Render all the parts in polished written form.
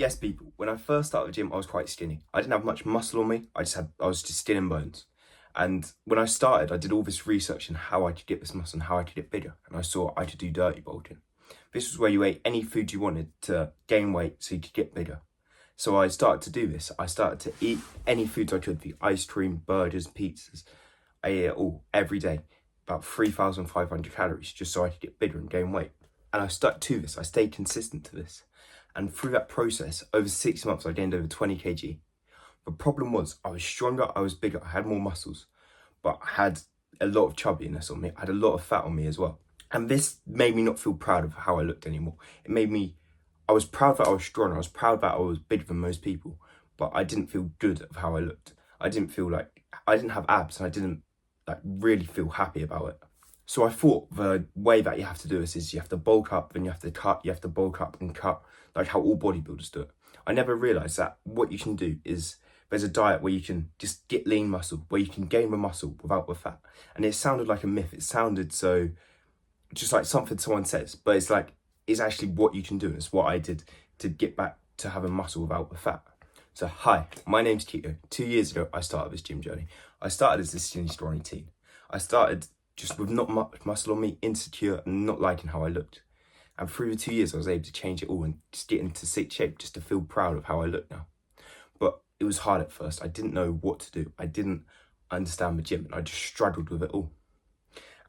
Yes, people, when I first started the gym, I was quite skinny. I didn't have much muscle on me. I was just skin and bones. And when I started, I did all this research on how I could get this muscle and how I could get bigger. And I saw I could do dirty bulking. This was where you ate any food you wanted to gain weight so you could get bigger. So I started to do this. I started to eat any foods I could, the ice cream, burgers, pizzas. I ate it all every day, about 3,500 calories, just so I could get bigger and gain weight. And I stuck to this. I stayed consistent to this. And through that process, over 6 months, I gained over 20 kg. The problem was I was stronger, I was bigger, I had more muscles, but I had a lot of chubbiness on me. I had a lot of fat on me as well. And this made me not feel proud of how I looked anymore. I was proud that I was strong. I was proud that I was bigger than most people, but I didn't feel good of how I looked. I didn't have abs, and I didn't really feel happy about it. So I thought the way that you have to do this is you have to bulk up, then you have to cut, you have to bulk up and cut, like how all bodybuilders do it. I never realised that what you can do is there's a diet where you can just get lean muscle, where you can gain the muscle without the fat. And it sounded like a myth. It sounded so just like something someone says, but it's actually what you can do. It's what I did to get back to having muscle without the fat. So hi, my name's Keto. 2 years ago, I started this gym journey. I started as a skinny, scrawny teen. I started just with not much muscle on me, insecure, and not liking how I looked. And through the 2 years, I was able to change it all and just get into sick shape just to feel proud of how I look now. But it was hard at first. I didn't know what to do. I didn't understand the gym, and I just struggled with it all.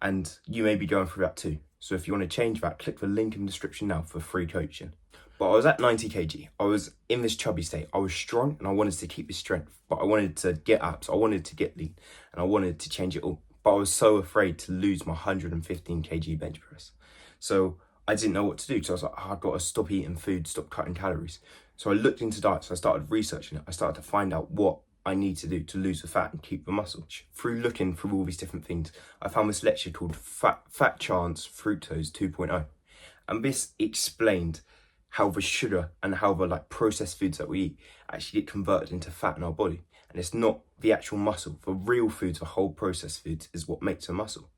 And you may be going through that too. So if you want to change that, click the link in the description now for free coaching. But I was at 90 kg. I was in this chubby state. I was strong and I wanted to keep this strength, but I wanted to get abs. I wanted to get lean and I wanted to change it all. But I was so afraid to lose my 115 kg bench press. So I didn't know what to do. So I was like, I've got to stop eating food, stop cutting calories. So I looked into diets. I started researching it. I started to find out what I need to do to lose the fat and keep the muscle. Through looking through all these different things, I found this lecture called Fat Chance Fructose 2.0. And this explained how the sugar and how the processed foods that we eat actually get converted into fat in our body. And it's not the actual muscle. The real foods, the whole processed foods is what makes a muscle.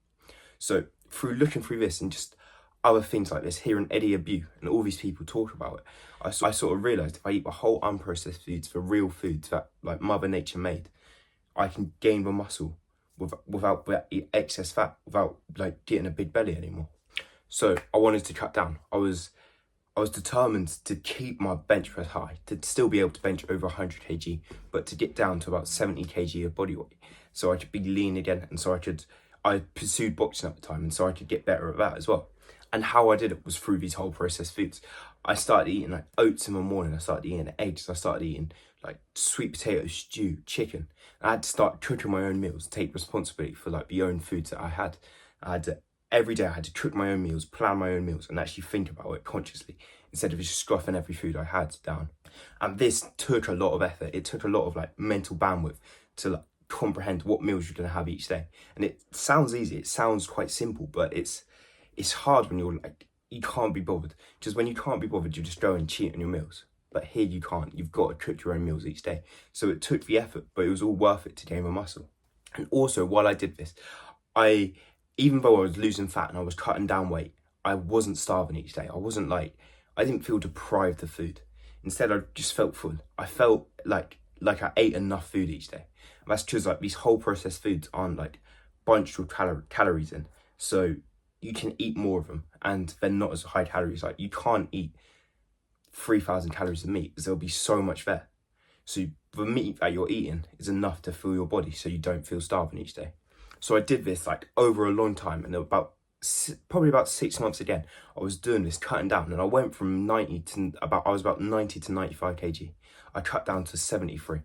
So through looking through this and just other things like this, hearing Eddie Abu and all these people talk about it, I sort of realised if I eat the whole unprocessed foods, the real foods that Mother Nature made, I can gain the muscle without that excess fat, without getting a big belly anymore. So I wanted to cut down. I was determined to keep my bench press high, to still be able to bench over 100 kg, but to get down to about 70 kg of body weight, so I could be lean again, and I pursued boxing at the time, and so I could get better at that as well. And how I did it was through these whole processed foods. I started eating oats in the morning, I started eating eggs, I started eating sweet potato stew, chicken. And I had to start cooking my own meals, take responsibility for the own foods that I had. Every day I had to cook my own meals, plan my own meals, and actually think about it consciously instead of just scoffing every food I had down. And this took a lot of effort. It took a lot of mental bandwidth to comprehend what meals you're going to have each day. And it sounds easy, it sounds quite simple, but it's hard when you're you can't be bothered. Because when you can't be bothered, you just go and cheat on your meals. But here you can't. You've got to cook your own meals each day. So it took the effort, but it was all worth it to gain my muscle. And also, while I did this, even though I was losing fat and I was cutting down weight, I wasn't starving each day. I didn't feel deprived of food. Instead, I just felt full. I felt like I ate enough food each day. And that's because these whole processed foods aren't bunched with calories in. So you can eat more of them and they're not as high calories. You can't eat 3,000 calories of meat because there'll be so much there. So the meat that you're eating is enough to fill your body so you don't feel starving each day. So I did this over a long time, and probably about 6 months again, I was doing this, cutting down, and I went from I was about 90 to 95 kg. I cut down to 73.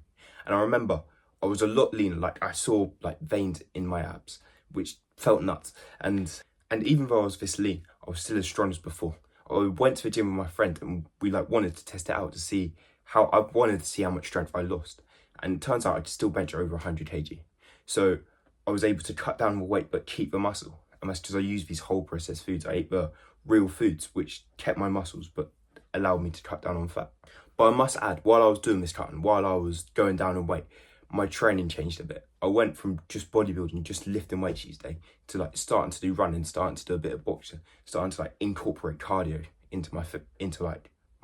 And I remember I was a lot leaner, I saw veins in my abs, which felt nuts. And even though I was this lean, I was still as strong as before. I went to the gym with my friend and we wanted to test it out to see how much strength I lost. And it turns out I could still bench over 100 kg. So I was able to cut down the weight but keep the muscle. And that's because I used these whole processed foods. I ate the real foods, which kept my muscles but allowed me to cut down on fat. But I must add, while I was doing this cutting, while I was going down in weight, my training changed a bit. I went from just bodybuilding, just lifting weights each day, to starting to do running, starting to do a bit of boxing, starting to incorporate cardio into my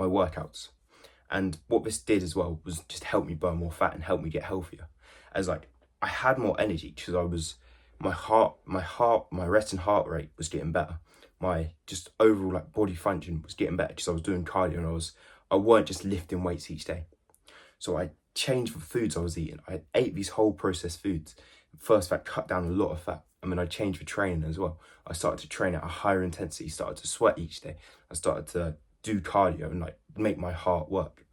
workouts. And what this did as well was just help me burn more fat and help me get healthier. As like, I had more energy because my resting heart rate was getting better. My just overall like body function was getting better because I was doing cardio and I weren't just lifting weights each day. So I changed the foods I was eating. I ate these whole processed foods. First, that cut down a lot of fat. I mean, I changed the training as well. I started to train at a higher intensity, started to sweat each day. I started to do cardio and like make my heart work.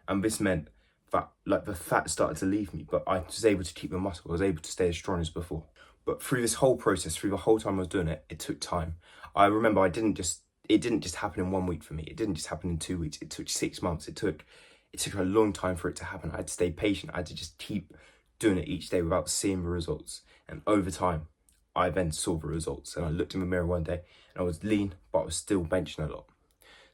And this meant that like the fat started to leave me, but I was able to keep the muscle. I was able to stay as strong as before. But through this whole process, through the whole time I was doing it, it took time. I remember it didn't just happen in 1 week for me. It didn't just happen in 2 weeks. It took 6 months. It took a long time for it to happen. I had to stay patient. I had to just keep doing it each day without seeing the results. And over time, I then saw the results. And I looked in the mirror one day and I was lean, but I was still benching a lot.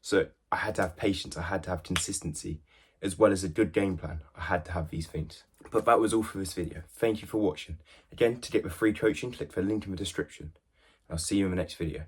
So I had to have patience. I had to have consistency, as well as a good game plan. I had to have these things. But that was all for this video. Thank you for watching. Again, to get the free coaching, click the link in the description. I'll see you in the next video.